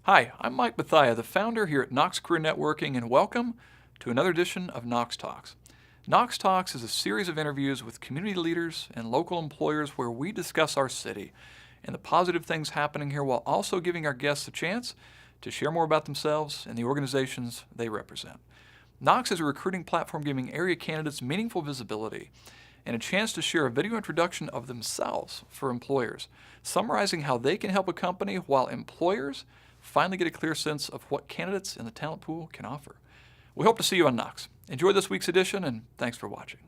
Hi, I'm Mike Bethia, the founder here at KNOXX Career Networking, and welcome to another edition of KNOXX Talks. KNOXX Talks is a series of interviews with community leaders and local employers where we discuss our city and the positive things happening here while also giving our guests a chance to share more about themselves and the organizations they represent. KNOXX is a recruiting platform giving area candidates meaningful visibility and a chance to share a video introduction of themselves for employers, summarizing how they can help a company while employers finally get a clear sense of what candidates in the talent pool can offer. We hope to see you on KNOXX. Enjoy this week's edition, and thanks for watching.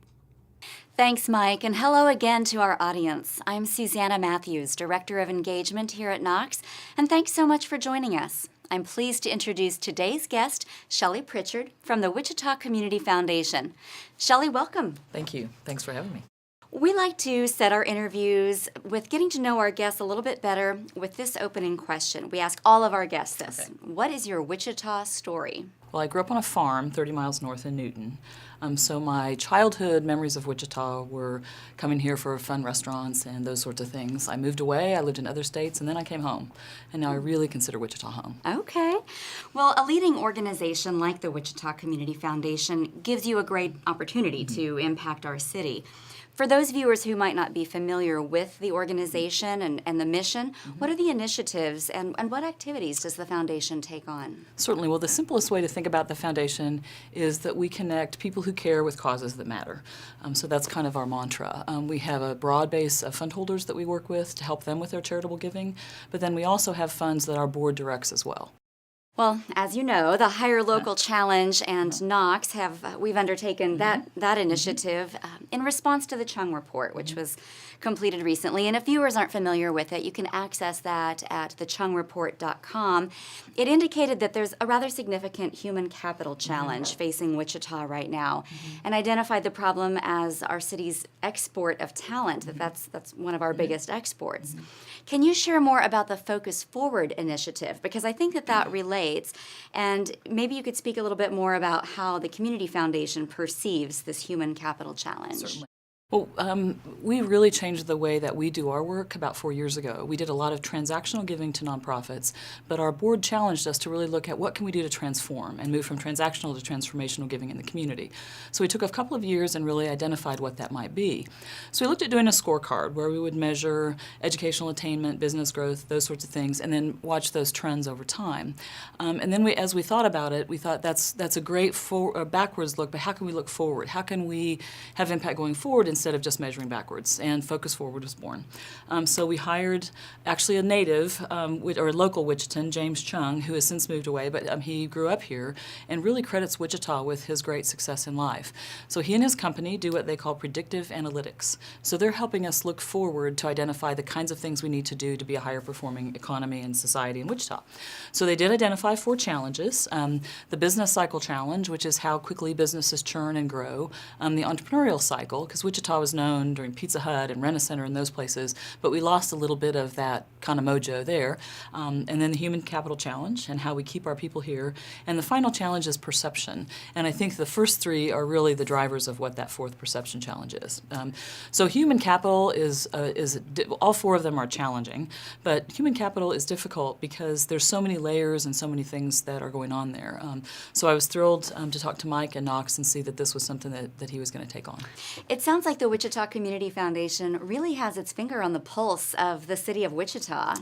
Thanks, Mike, and hello again to our audience. I'm Susanna Matthews, Director of Engagement here at KNOXX, and thanks so much for joining us. I'm pleased to introduce today's guest, Shelly Prichard from the Wichita Community Foundation. Shelly, welcome. Thank you. Thanks for having me. We like to set our interviews with getting to know our guests a little bit better with this opening question. We ask all of our guests this. Okay. What is your Wichita story? Well, I grew up on a farm 30 miles north of Newton. So my childhood memories of Wichita were coming here for fun restaurants and those sorts of things. I moved away, I lived in other states, and then I came home. And now I really consider Wichita home. Okay. Well, a leading organization like the Wichita Community Foundation gives you a great opportunity to impact our city. For those viewers who might not be familiar with the organization and the mission, what are the initiatives and what activities does the foundation take on? Certainly. Well, the simplest way to think about the foundation is that we connect people who care with causes that matter. So that's kind of our mantra. We have a broad base of fund holders that we work with to help them with their charitable giving, but then we also have funds that our board directs as well. Well, as you know, the Higher Local Challenge and KNOXX we've undertaken that initiative in response to the Chung Report, which was completed recently. And if viewers aren't familiar with it, you can access that at thechungreport.com. It indicated that there's a rather significant human capital challenge facing Wichita right now, and identified the problem as our city's export of talent. That's one of our biggest exports. Can you share more about the Focus Forward initiative? Because I think that relates, and maybe you could speak a little bit more about how the Community Foundation perceives this human capital challenge. Certainly. Well, we really changed the way that we do our work about 4 years ago. We did a lot of transactional giving to nonprofits, but our board challenged us to really look at what can we do to transform and move from transactional to transformational giving in the community. So we took a couple of years and really identified what that might be. So we looked at doing a scorecard where we would measure educational attainment, business growth, those sorts of things, and then watch those trends over time. And then as we thought about it, we thought that's a great backwards look, but how can we look forward? How can we have impact going forward instead of just measuring backwards? And Focus Forward was born. So we hired actually a native, or a local Wichitan, James Chung, who has since moved away, but he grew up here and really credits Wichita with his great success in life. So he and his company do what they call predictive analytics. So they're helping us look forward to identify the kinds of things we need to do to be a higher performing economy and society in Wichita. So they did identify 4 challenges. The business cycle challenge, which is how quickly businesses churn and grow. The entrepreneurial cycle, because Wichita was known during Pizza Hut and Rent-A-Center and those places, but we lost a little bit of that kind of mojo there. And then the human capital challenge and how we keep our people here. And the final challenge is perception. And I think the first 3 are really the drivers of what that 4th perception challenge is. So human capital is all 4 of them are challenging, but human capital is difficult because there's so many layers and so many things that are going on there. So I was thrilled to talk to Mike and KNOXX and see that this was something that he was going to take on. It sounds like the Wichita Community Foundation really has its finger on the pulse of the city of Wichita.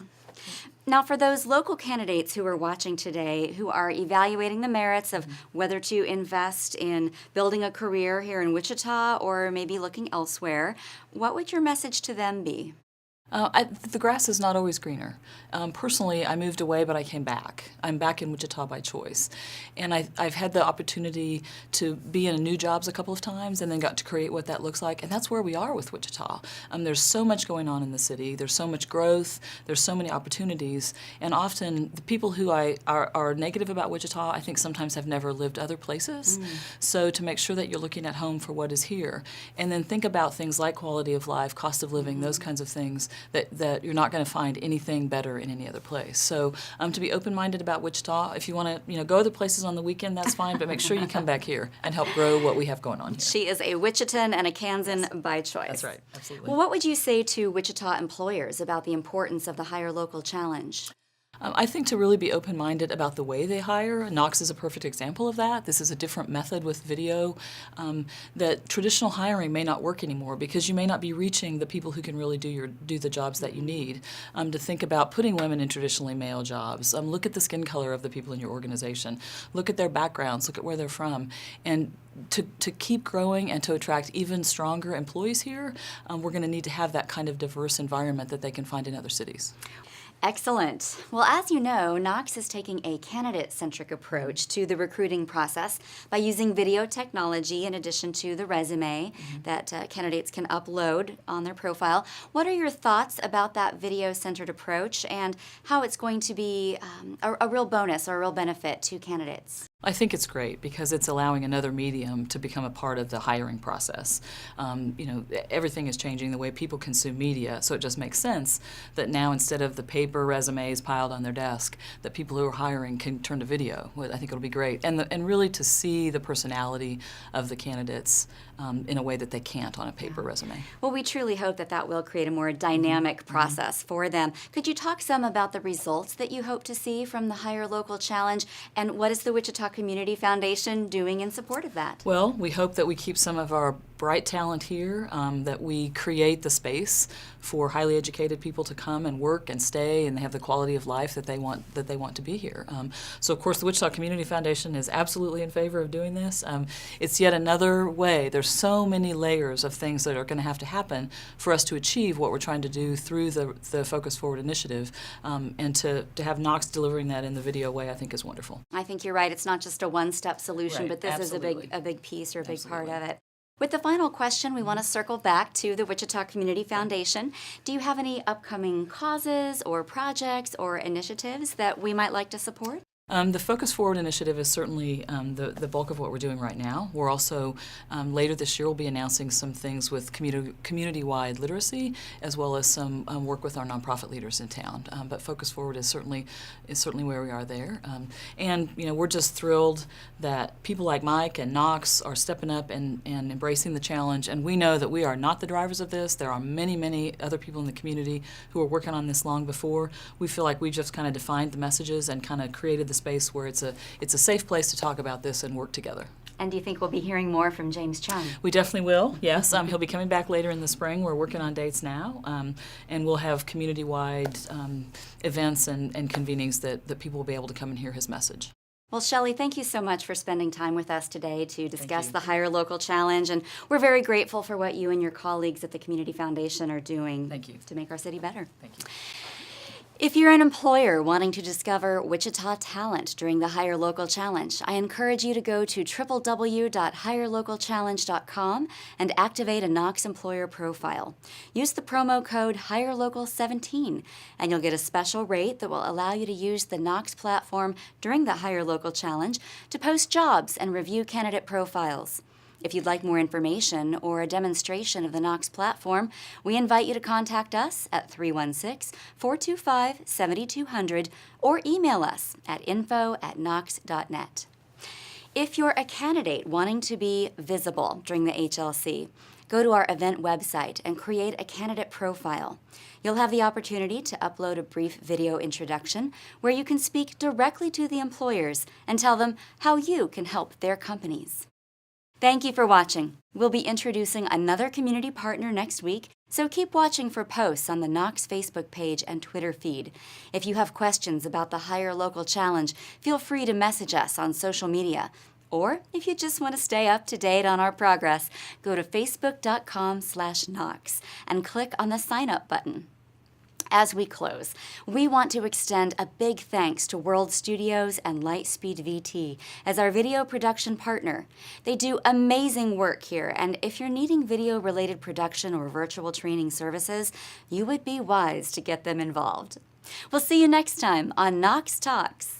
Now, for those local candidates who are watching today who are evaluating the merits of whether to invest in building a career here in Wichita or maybe looking elsewhere, what would your message to them be? The grass is not always greener. Personally, I moved away, but I came back. I'm back in Wichita by choice. And I've had the opportunity to be in new jobs a couple of times and then got to create what that looks like. And that's where we are with Wichita. There's so much going on in the city. There's so much growth. There's so many opportunities. And often the people who are negative about Wichita, I think sometimes have never lived other places. So to make sure that you're looking at home for what is here. And then think about things like quality of life, cost of living, those kinds of things that you're not going to find anything better in any other place. So to be open-minded about Wichita, if you want to go other places on the weekend, that's fine, but make sure you come back here and help grow what we have going on here. She is a Wichitan and a Kansan by choice. That's right, absolutely. Well, what would you say to Wichita employers about the importance of the Higher Local Challenge? I think to really be open-minded about the way they hire. KNOXX is a perfect example of that. This is a different method with video. That traditional hiring may not work anymore because you may not be reaching the people who can really do the jobs that you need. To think about putting women in traditionally male jobs. Look at the skin color of the people in your organization. Look at their backgrounds. Look at where they're from. And to keep growing and to attract even stronger employees here, we're going to need to have that kind of diverse environment that they can find in other cities. Excellent. Well, as you know, KNOXX is taking a candidate-centric approach to the recruiting process by using video technology in addition to the resume that candidates can upload on their profile. What are your thoughts about that video-centered approach and how it's going to be a real bonus or a real benefit to candidates? I think it's great because it's allowing another medium to become a part of the hiring process. Everything is changing the way people consume media, so it just makes sense that now instead of the paper resumes piled on their desk, that people who are hiring can turn to video. I think it'll be great. And really to see the personality of the candidates in a way that they can't on a paper resume. Well, we truly hope that that will create a more dynamic process for them. Could you talk some about the results that you hope to see from the Hire Local Challenge, and what is the Wichita Community Foundation doing in support of that? Well, we hope that we keep some of our bright talent here, that we create the space for highly educated people to come and work and stay and have the quality of life that they want to be here. So of course the Wichita Community Foundation is absolutely in favor of doing this. It's yet another way. There's so many layers of things that are going to have to happen for us to achieve what we're trying to do through the Focus Forward initiative, and to have KNOXX delivering that in the video way I think is wonderful. I think you're right. It's not just a one-step solution, Right, but this absolutely. is a big piece or a big Absolutely. part of it. With the final question, we want to circle back to the Wichita Community Foundation. Do you have any upcoming causes or projects or initiatives that we might like to support? The Focus Forward initiative is certainly the bulk of what we're doing right now. We're also, later this year, we'll be announcing some things with community-wide literacy, as well as some work with our nonprofit leaders in town. But Focus Forward is certainly where we are there. And we're just thrilled that people like Mike and KNOXX are stepping up and embracing the challenge. And we know that we are not the drivers of this. There are many, many other people in the community who are working on this long before. We feel like we just kind of defined the messages and kind of created the space where it's a safe place to talk about this and work together. And do you think we'll be hearing more from James Chung? We definitely will, yes. He'll be coming back later in the spring. We're working on dates now, and we'll have community-wide events and convenings that people will be able to come and hear his message. Well, Shelly, thank you so much for spending time with us today to discuss the Hire Local Challenge, and we're very grateful for what you and your colleagues at the Community Foundation are doing to make our city better. Thank you. If you're an employer wanting to discover Wichita talent during the Hire Local Challenge, I encourage you to go to www.hirelocalchallenge.com and activate a KNOXX employer profile. Use the promo code HireLocal17 and you'll get a special rate that will allow you to use the KNOXX platform during the Hire Local Challenge to post jobs and review candidate profiles. If you'd like more information or a demonstration of the KNOXX platform, we invite you to contact us at 316-425-7200 or email us at info@knox.net. If you're a candidate wanting to be visible during the HLC, go to our event website and create a candidate profile. You'll have the opportunity to upload a brief video introduction where you can speak directly to the employers and tell them how you can help their companies. Thank you for watching. We'll be introducing another community partner next week, so keep watching for posts on the KNOXX Facebook page and Twitter feed. If you have questions about the Hire Local Challenge, feel free to message us on social media. Or if you just want to stay up to date on our progress, go to facebook.com/KNOXX and click on the sign up button. As we close, we want to extend a big thanks to World Studios and Lightspeed VT as our video production partner. They do amazing work here, and if you're needing video-related production or virtual training services, you would be wise to get them involved. We'll see you next time on KNOXX Talks.